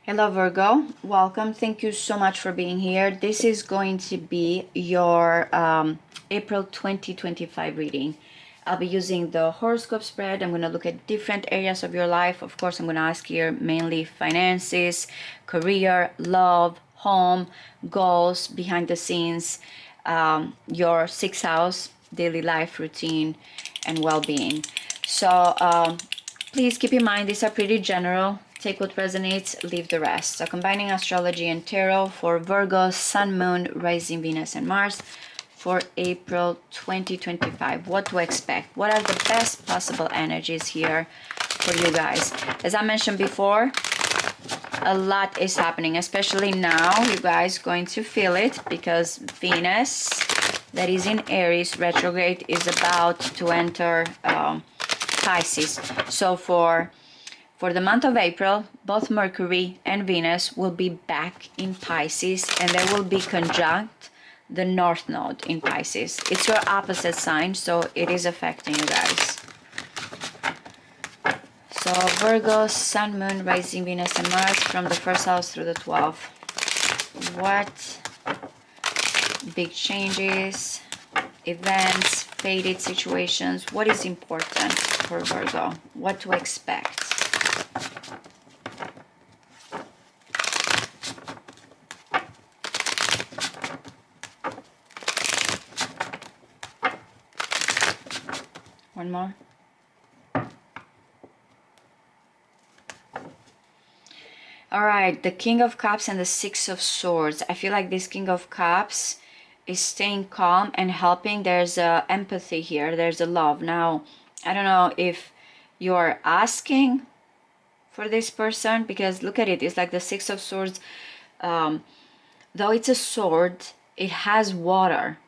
Hello Virgo, welcome. Thank you so much for being here. This is going to be your April 2025 reading. I'll be using the horoscope spread. I'm going to look at different areas of your life. Of course, I'm going to ask here mainly finances, career, love, home, goals, behind the scenes, your sixth house, daily life routine, and well-being. So please keep in mind these are pretty general. Take what resonates, leave the rest. So combining astrology and tarot for Virgo, Sun, Moon, Rising Venus and Mars for April 2025. What to expect? What are the best possible energies here for you guys? As I mentioned before, a lot is happening, especially now. You guys going to feel it because Venus, that is in Aries retrograde, is about to enter Pisces. So for the month of April, both Mercury and Venus will be back in Pisces, and they will be conjunct the North Node in Pisces. It's your opposite sign, so it is affecting you guys. So Virgo, Sun, Moon, Rising Venus and Mars from the first house through the 12th. What big changes, events, fated situations, what is important for Virgo? What to expect? One more. All right, the King of Cups and the Six of Swords. I feel like this King of Cups is staying calm and helping. There's a empathy here. There's a love. Now, I don't know if you're asking for this person, because look at it. It's like the Six of Swords. Though it's a sword, it has water.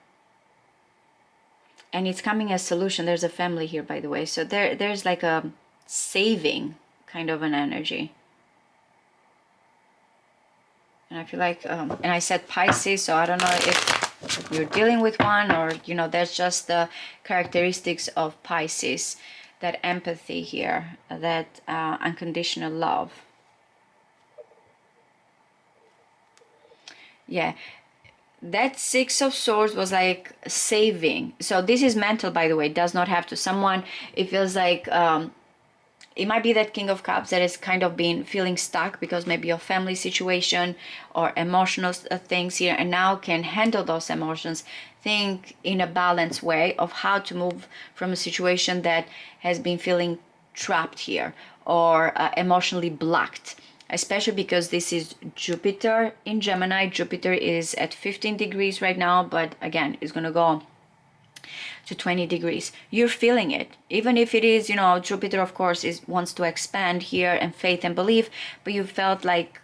And it's coming as solution. There's a family here, by the way. So there's like a saving kind of an energy. And I feel like, and I said Pisces, so I don't know if you're dealing with one or, you know, there's just the characteristics of Pisces, that empathy here, that unconditional love. Yeah. That Six of Swords was like saving. So this is mental, by the way. It does not have to. Someone, it feels like it might be that King of Cups that is kind of been feeling stuck because maybe your family situation or emotional things here, and now can handle those emotions, think in a balanced way of how to move from a situation that has been feeling trapped here or emotionally blocked. Especially because this is Jupiter in Gemini. Jupiter is at 15 degrees right now, but again, it's going to go to 20 degrees. You're feeling it, even if it is, you know, Jupiter of course wants to expand here, and faith and belief, but you felt like,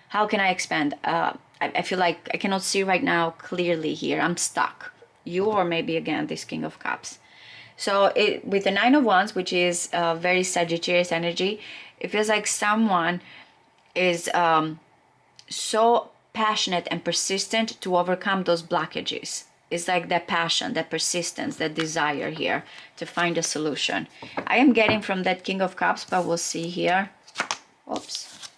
how can I expand? I feel like I cannot see right now clearly here. I'm stuck. You, or maybe again this King of Cups. So with the Nine of Wands, which is very Sagittarius energy, it feels like someone is so passionate and persistent to overcome those blockages. It's like that passion, that persistence, that desire here to find a solution. I am getting from that King of Cups, but we'll see here. Oops.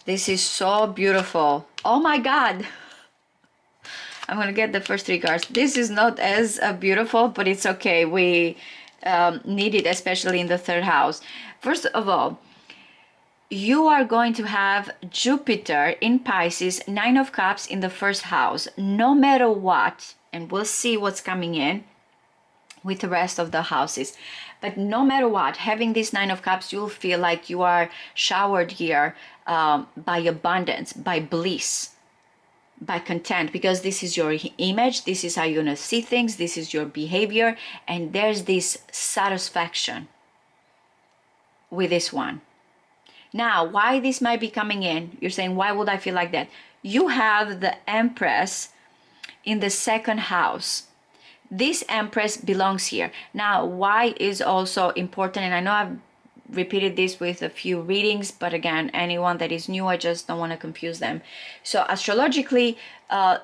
This is so beautiful. Oh my God. I'm going to get the first three cards. This is not as beautiful, but it's okay. We need it, especially in the third house. First of all, you are going to have Jupiter in Pisces, Nine of Cups in the first house, no matter what, and we'll see what's coming in with the rest of the houses. But no matter what, having this Nine of Cups, you'll feel like you are showered here by abundance, by bliss, by content, because this is your image, this is how you're gonna see things, this is your behavior, and there's this satisfaction with this one. Now, why this might be coming in, you're saying, why would I feel like that? You have the Empress in the second house. This Empress belongs here. Now, why is also important, and I know I've repeated this with a few readings, but again, anyone that is new, I just don't want to confuse them. So astrologically,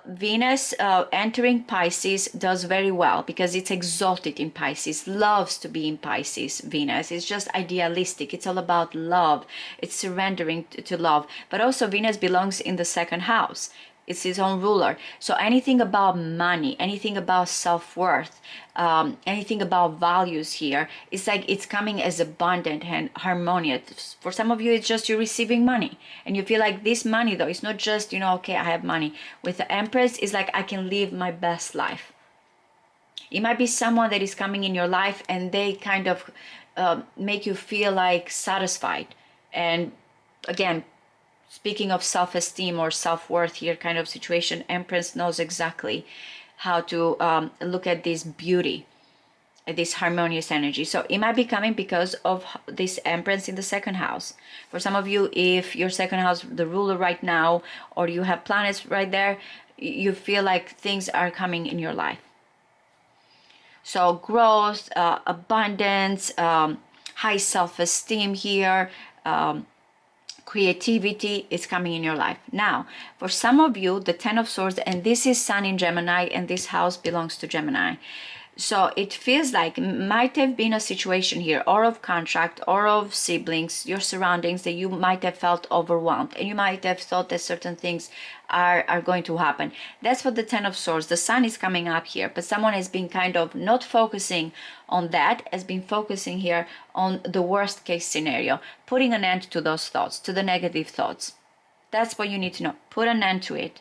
Venus entering Pisces does very well because it's exalted in Pisces, loves to be in Pisces. Venus is just idealistic. It's all about love. It's surrendering to love. But also Venus belongs in the second house. It's his own ruler. So anything about money, anything about self-worth, anything about values here, it's like it's coming as abundant and harmonious. For some of you, it's just you're receiving money. And you feel like this money, though, it's not just, you know, okay, I have money. With the Empress, it's like I can live my best life. It might be someone that is coming in your life and they kind of make you feel like satisfied. And again, speaking of self-esteem or self-worth here kind of situation, Empress knows exactly how to look at this beauty, at this harmonious energy. So it might be coming because of this Empress in the second house. For some of you, if your second house, the ruler right now, or you have planets right there, you feel like things are coming in your life. So growth, abundance, high self-esteem here, creativity is coming in your life. Now, for some of you, the Ten of Swords, and this is Sun in Gemini, and this house belongs to Gemini. So it feels like might have been a situation here, or of contract, or of siblings, your surroundings, that you might have felt overwhelmed, and you might have thought that certain things are going to happen. That's what the Ten of Swords, the Sun is coming up here, but someone has been kind of not focusing on that, has been focusing here on the worst case scenario, putting an end to those thoughts, to the negative thoughts. That's what you need to know. Put an end to it.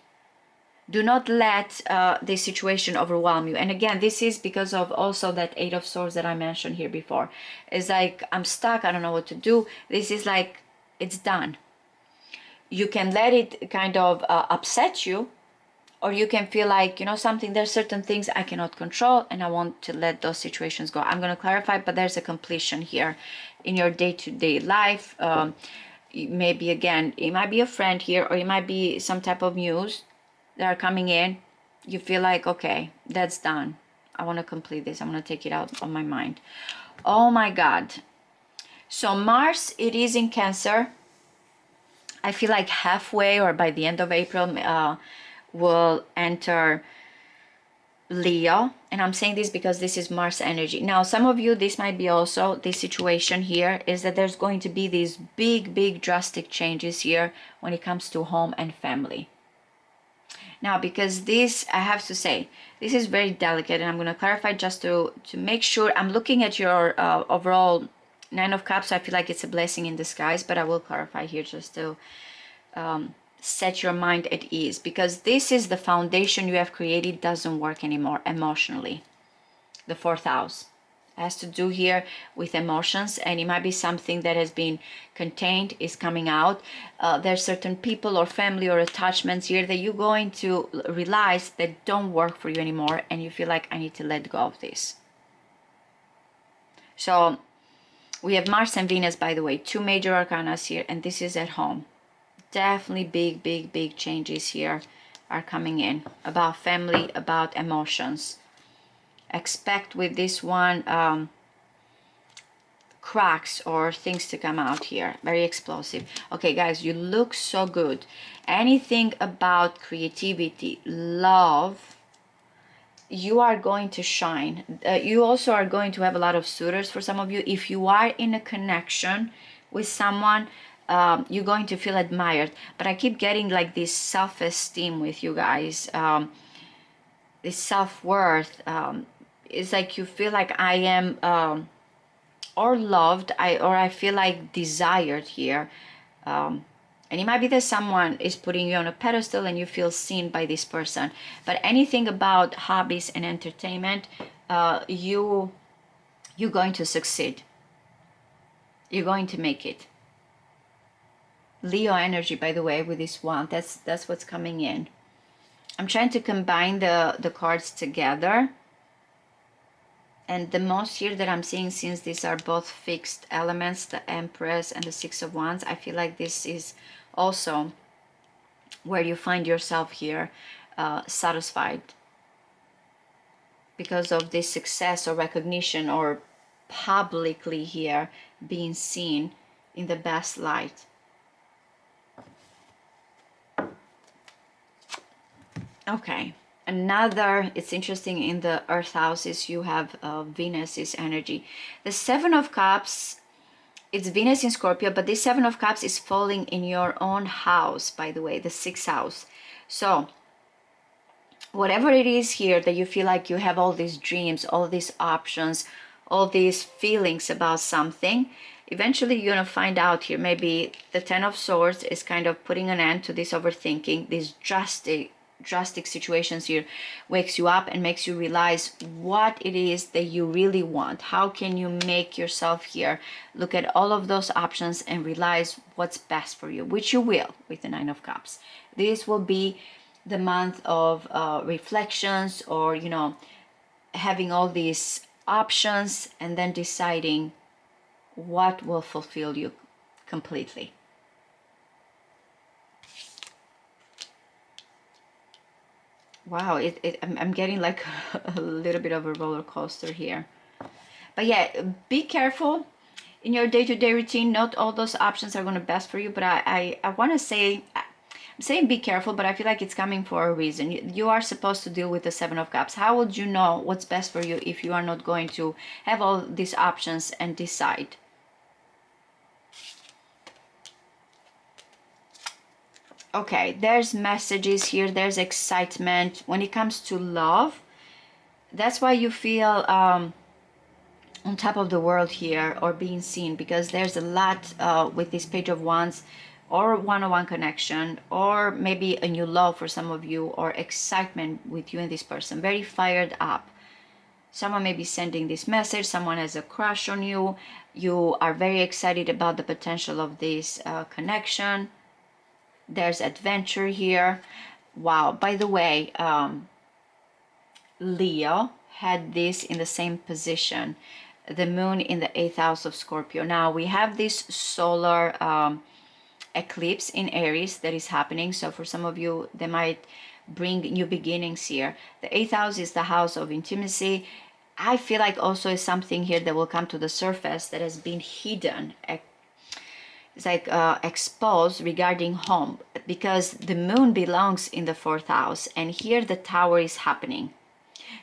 Do not let this situation overwhelm you. And again, this is because of also that Eight of Swords that I mentioned here before. It's like, I'm stuck, I don't know what to do. This is like, it's done. You can let it kind of upset you, or you can feel like, you know, something, there's certain things I cannot control and I want to let those situations go. I'm going to clarify, but there's a completion here in your day-to-day life. Maybe again, it might be a friend here, or it might be some type of news that are coming in. You feel like, okay, that's done. I want to complete this. I want to take it out of my mind. Oh my God. So Mars, it is in Cancer. I feel like halfway or by the end of April will enter Leo. And I'm saying this because this is Mars energy. Now, some of you, this might be also this situation here, is that there's going to be these big drastic changes here when it comes to home and family. Now, because this, I have to say, this is very delicate, and I'm going to clarify just to make sure. I'm looking at your overall Nine of Cups. So I feel like it's a blessing in disguise, but I will clarify here just to set your mind at ease, because this is the foundation you have created doesn't work anymore emotionally. The fourth house has to do here with emotions, and it might be something that has been contained, is coming out. There's certain people or family or attachments here that you're going to realize that don't work for you anymore, and you feel like, I need to let go of this. So we have Mars and Venus, by the way, two major arcana here, and this is at home. Definitely big changes here are coming in about family, about emotions. Expect with this one cracks or things to come out here. Very explosive. Okay, guys, you look so good. Anything about creativity, love, you are going to shine. You also are going to have a lot of suitors for some of you. If you are in a connection with someone, you're going to feel admired. But I keep getting like this self-esteem with you guys, this self-worth. It's like you feel like I am or loved, or I feel like desired here. And it might be that someone is putting you on a pedestal and you feel seen by this person. But anything about hobbies and entertainment, you're going to succeed. You're going to make it. Leo energy, by the way, with this one, that's what's coming in. I'm trying to combine the cards together. And the most here that I'm seeing, since these are both fixed elements, the Empress and the Six of Wands, I feel like this is also where you find yourself here satisfied because of this success or recognition or publicly here being seen in the best light. Okay, another, it's interesting, in the earth houses you have Venus's energy. The Seven of Cups, it's Venus in Scorpio, but this Seven of Cups is falling in your own house, by the way, the sixth house. So whatever it is here that you feel like you have all these dreams, all these options, all these feelings about something, eventually you're going to find out here. Maybe the Ten of Swords is kind of putting an end to this overthinking. These drastic situations here wakes you up and makes you realize what it is that you really want. How can you make yourself here look at all of those options and realize what's best for you, which you will with the Nine of Cups. This will be the month of reflections, or having all these options and then deciding what will fulfill you completely. Wow, I'm getting like a little bit of a roller coaster here. But yeah, be careful in your day-to-day routine. Not all those options are going to best for you, but I want to say, I'm saying be careful, but I feel like it's coming for a reason. You are supposed to deal with the Seven of Cups. How would you know what's best for you if you are not going to have all these options and decide? Okay, there's messages here, there's excitement. When it comes to love, that's why you feel on top of the world here, or being seen, because there's a lot with this Page of Wands, or one-on-one connection, or maybe a new love for some of you, or excitement with you and this person, very fired up. Someone may be sending this message, someone has a crush on you, you are very excited about the potential of this connection. There's adventure here. Wow, by the way, Leo had this in the same position, the moon in the 8th house of Scorpio. Now we have this solar eclipse in Aries that is happening, so for some of you they might bring new beginnings here. The 8th house is the house of intimacy. I feel like also is something here that will come to the surface that has been hidden. It's like exposed regarding home, because the moon belongs in the 4th house, and here the Tower is happening.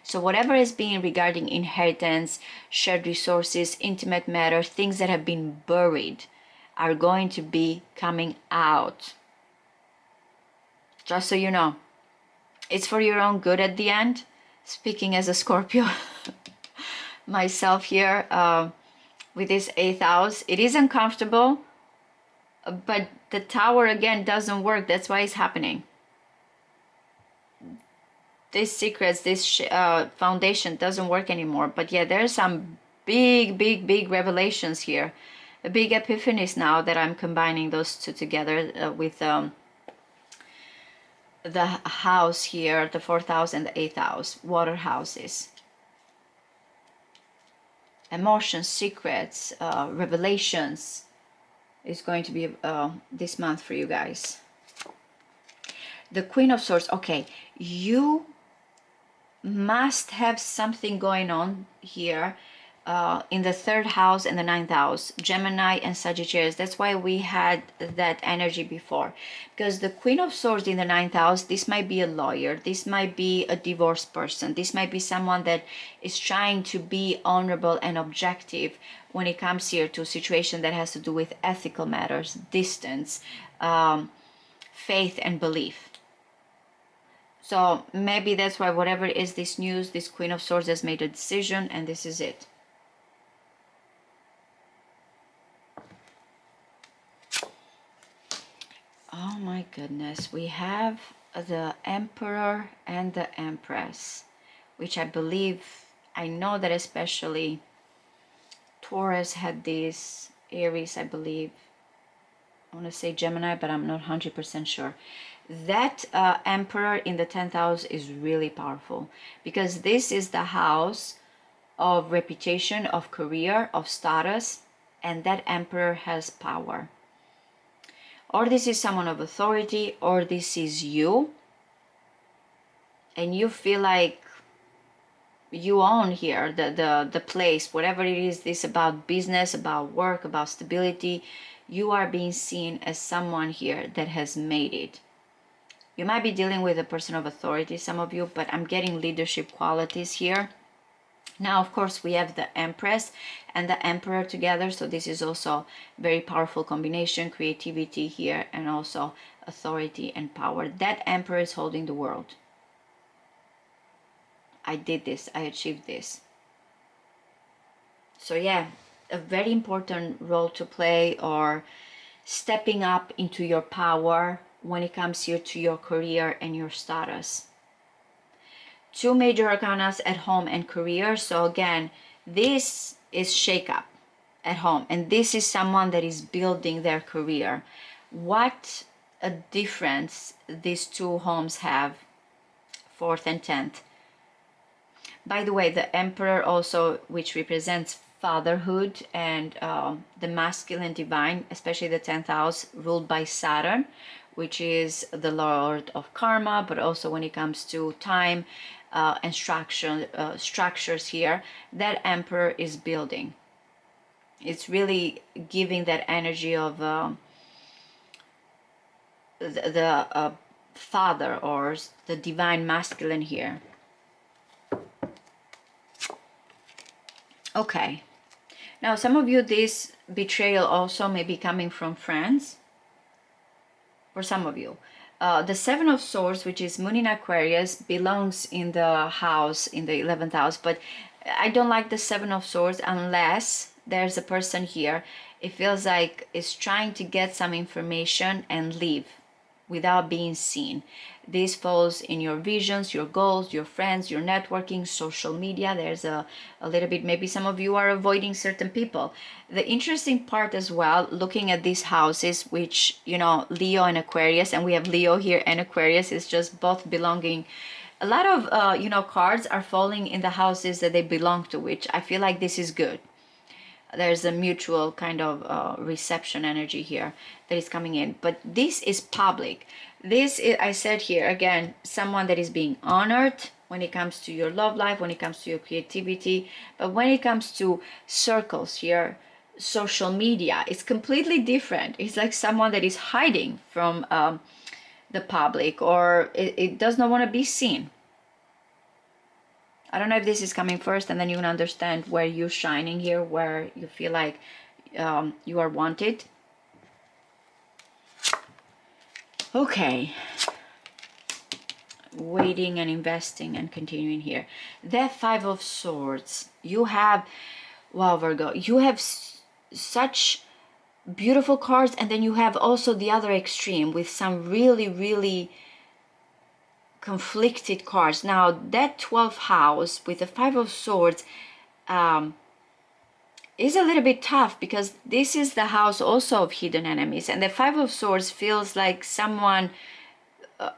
So whatever is being regarding inheritance, shared resources, intimate matter, things that have been buried are going to be coming out. Just so you know, it's for your own good at the end. Speaking as a Scorpio myself here, with this 8th house, it is uncomfortable, but the Tower again doesn't work. That's why it's happening. These secrets, this foundation doesn't work anymore. But yeah, there's some big revelations here, a big epiphanies now that I'm combining those two together with the house here, the 4th house and the 8th house, water houses. Emotions, secrets, revelations is going to be this month for you guys. The Queen of Swords. Okay, you must have something going on here in the 3rd house and the 9th house, Gemini and Sagittarius. That's why we had that energy before, because the Queen of Swords in the 9th house, this might be a lawyer, this might be a divorced person, this might be someone that is trying to be honorable and objective when it comes here to a situation that has to do with ethical matters, distance, faith and belief. So maybe that's why whatever is this news, this Queen of Swords has made a decision, and this is it. Oh my goodness, we have the Emperor and the Empress, which I believe, I know that especially Taurus had this, Aries I believe, I want to say Gemini, but I'm not 100% sure. That Emperor in the 10th house is really powerful, because this is the house of reputation, of career, of status, and that Emperor has power. Or this is someone of authority, or this is you, and you feel like you own here, the place, whatever it is, this about business, about work, about stability, you are being seen as someone here that has made it. You might be dealing with a person of authority, some of you, but I'm getting leadership qualities here. Now, of course, we have the Empress and the Emperor together, so this is also very powerful combination, creativity here, and also authority and power. That Emperor is holding the world. I did this, I achieved this. So yeah, a very important role to play, or stepping up into your power when it comes here to your career and your status. Two major arcanas at home and career. So again, this is shake up at home, and this is someone that is building their career. What a difference these two homes have, 4th and 10th. By the way, the Emperor also, which represents fatherhood and the masculine divine, especially the 10th house, ruled by Saturn, which is the lord of karma, but also when it comes to time and structures here, that Emperor is building. It's really giving that energy of the father, or the divine masculine here. Okay. Now, some of you, this betrayal also may be coming from friends. For some of you. The 7 of Swords, which is Moon in Aquarius, belongs in the house, in the 11th house. But I don't like the 7 of Swords unless there's a person here. It feels like it's trying to get some information and leave without being seen. This falls in your visions, your goals, your friends, your networking, social media. There's a little bit, maybe some of you are avoiding certain people. The interesting part as well, looking at these houses, which, you know, Leo and Aquarius, and we have Leo here and Aquarius, is just both belonging. A lot of, you know, cards are falling in the houses that they belong to, which I feel like this is good. There's a mutual kind of reception energy here that is coming in, but this is public. This is, I said here again, someone that is being honored when it comes to your love life, when it comes to your creativity, but when it comes to circles here, social media, it's completely different. It's like someone that is hiding from the public, or it does not want to be seen. I don't know if this is coming first, and then you can understand where you're shining here, where you feel like you are wanted. Okay. Waiting and investing and continuing here. That 5 of Swords. You have, wow, Virgo, you have such beautiful cards, and then you have also the other extreme with some really, really conflicted cards. Now that 12th house with the 5 of Swords is a little bit tough, because this is the house also of hidden enemies, and the 5 of Swords feels like someone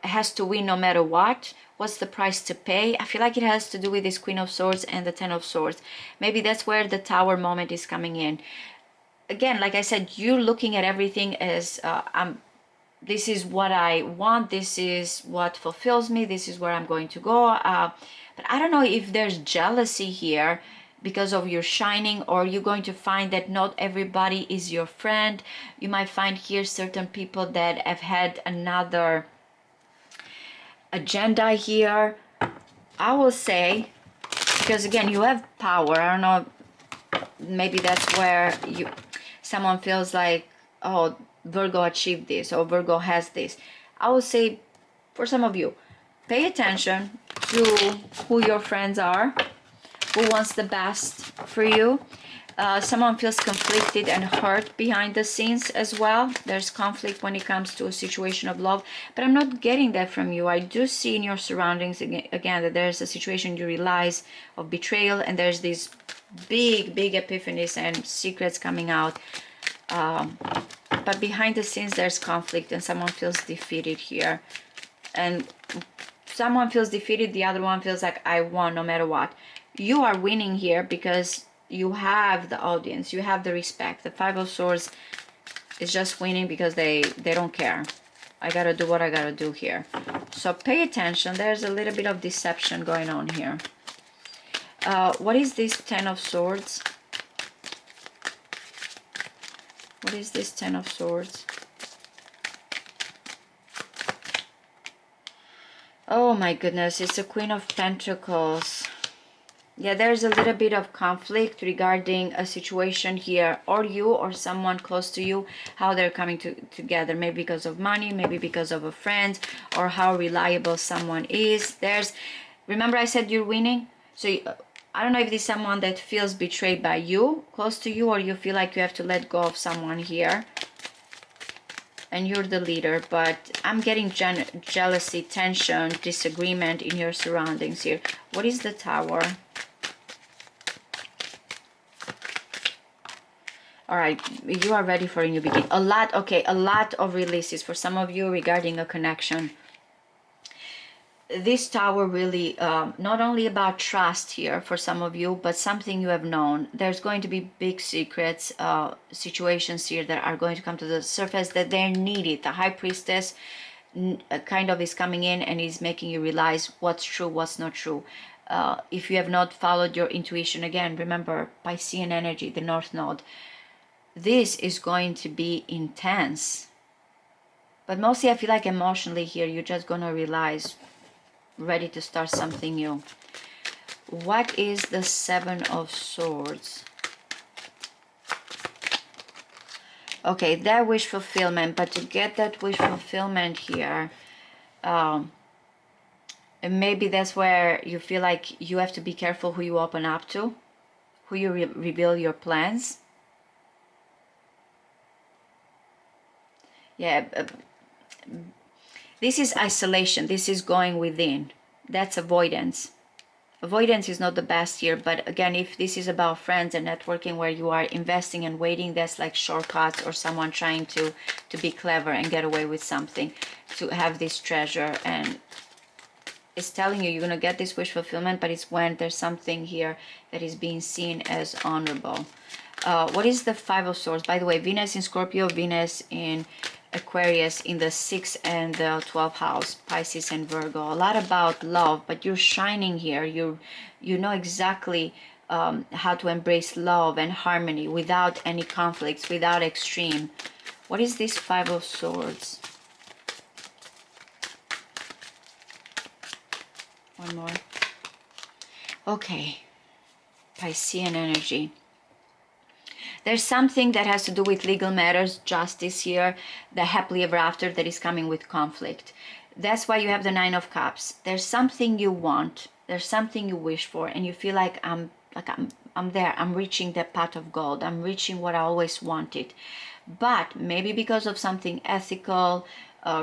has to win no matter what. What's the price to pay? I feel like it has to do with this Queen of Swords and the 10 of Swords. Maybe that's where the Tower moment is coming in. Again, like I said, you're looking at everything as this is what I want, this is what fulfills me, this is where I'm going to go. But I don't know if there's jealousy here because of your shining, or you're going to find that not everybody is your friend. You might find here certain people that have had another agenda here. I will say, because again, you have power. I don't know, maybe that's where someone feels like, oh, Virgo achieved this, or Virgo has this. I would say, for some of you, pay attention to who your friends are, who wants the best for you. Someone feels conflicted and hurt behind the scenes as well. There's conflict when it comes to a situation of love, but I'm not getting that from you. I do see in your surroundings again that there's a situation you realize of betrayal, and there's these big epiphanies and secrets coming out. But behind the scenes there's conflict, and someone feels defeated here, and someone feels defeated, the other one feels like, I won no matter what. You are winning here because you have the audience, you have the respect. The 5 of Swords is just winning because they don't care. I gotta do what I gotta do here. So pay attention. There's a little bit of deception going on here. What is this Ten of Swords? What is this Ten of Swords? Oh my goodness, it's the Queen of Pentacles. Yeah, there's a little bit of conflict regarding a situation here, or you or someone close to you, how they're coming together, maybe because of money, maybe because of a friend, or how reliable someone is. Remember I said you're winning? So I don't know if this is someone that feels betrayed by you, close to you, or you feel like you have to let go of someone here. And you're the leader, but I'm getting jealousy, tension, disagreement in your surroundings here. What is the Tower? All right, you are ready for a new beginning. A lot of releases for some of you regarding a connection. This Tower really, not only about trust here for some of you, but something you have known. There's going to be big secrets, situations here that are going to come to the surface that they're needed. The High Priestess kind of is coming in and is making you realize what's true, what's not true. If you have not followed your intuition, again, remember Piscean energy, the North Node. This is going to be intense. But mostly I feel like emotionally here, you're just going to realize, ready to start something new. What is the Seven of Swords? Okay, that wish fulfillment, but to get that wish fulfillment here, and maybe that's where you feel like you have to be careful who you open up to, who you reveal your plans. Yeah, this is isolation. This is going within. That's avoidance. Avoidance is not the best here, but again, if this is about friends and networking where you are investing and waiting, that's like shortcuts or someone trying to be clever and get away with something, to have this treasure. And it's telling you you're going to get this wish fulfillment, but it's when there's something here that is being seen as honorable. What is the Five of Swords? By the way, Venus in Scorpio, Venus in Aquarius in the 6th and the 12th house, Pisces and Virgo. A lot about love, but you're shining here. You know exactly how to embrace love and harmony without any conflicts, without extreme. What is this Five of Swords? One more. Okay, Piscean energy. There's something that has to do with legal matters, justice here, the happily ever after that is coming with conflict. That's why you have the Nine of Cups. There's something you want, there's something you wish for, and you feel like I'm there, I'm reaching that pot of gold, I'm reaching what I always wanted. But maybe because of something ethical,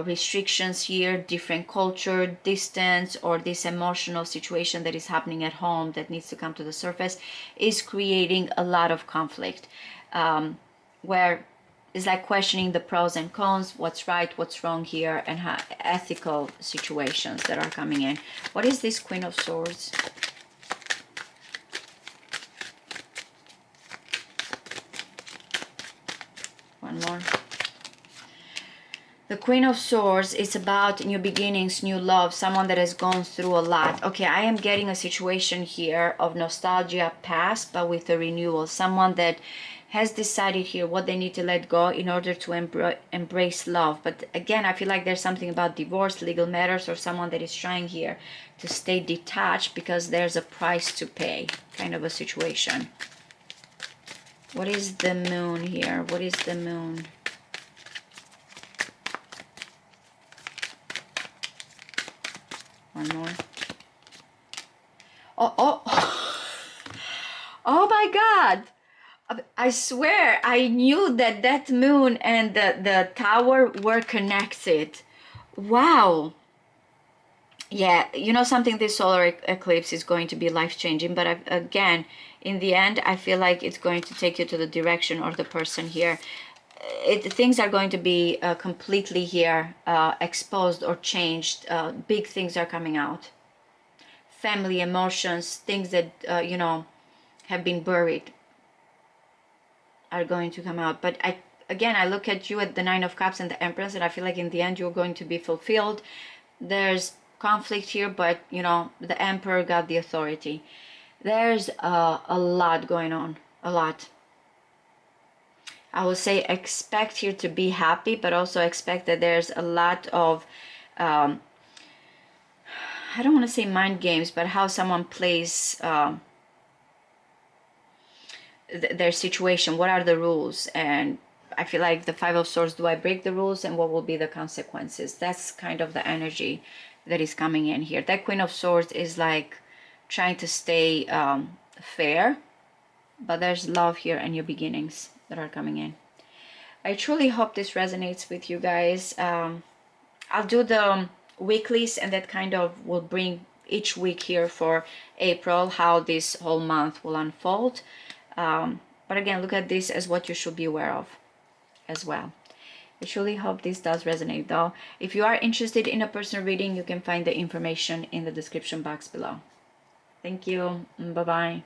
restrictions here, different culture, distance, or this emotional situation that is happening at home that needs to come to the surface, is creating a lot of conflict, where it's like questioning the pros and cons, what's right, what's wrong here, and how ethical situations that are coming in. What is this Queen of Swords? One more. The Queen of Swords is about new beginnings, new love, someone that has gone through a lot. Okay, I am getting a situation here of nostalgia past, but with a renewal. Someone that has decided here what they need to let go in order to embrace love. But again, I feel like there's something about divorce, legal matters, or someone that is trying here to stay detached because there's a price to pay, kind of a situation. What is the Moon here? What is the Moon? One more. Oh, oh my God. I swear I knew that that moon and the tower were connected. Wow. Yeah, you know something, this solar eclipse is going to be life-changing, but again, in the end, I feel like it's going to take you to the direction or the person here. Things are going to be completely here exposed or changed. Big things are coming out. Family emotions, things that, you know, have been buried are going to come out. But again, I look at you at the Nine of Cups and the Empress, and I feel like in the end you're going to be fulfilled. There's conflict here, but you know, the Emperor got the authority. There's a lot going on, a lot. I would say expect here to be happy, but also expect that there's a lot of, I don't want to say mind games, but how someone plays their situation. What are the rules? And I feel like the Five of Swords, do I break the rules, and what will be the consequences? That's kind of the energy that is coming in here. That Queen of Swords is like trying to stay fair, but there's love here and new beginnings that are coming in. I truly hope this resonates with you guys. I'll do the weeklies, and that kind of will bring each week here for April, how this whole month will unfold. But again, look at this as what you should be aware of as well. I truly hope this does resonate though. If you are interested in a personal reading, you can find the information in the description box below. Thank you. Bye-bye.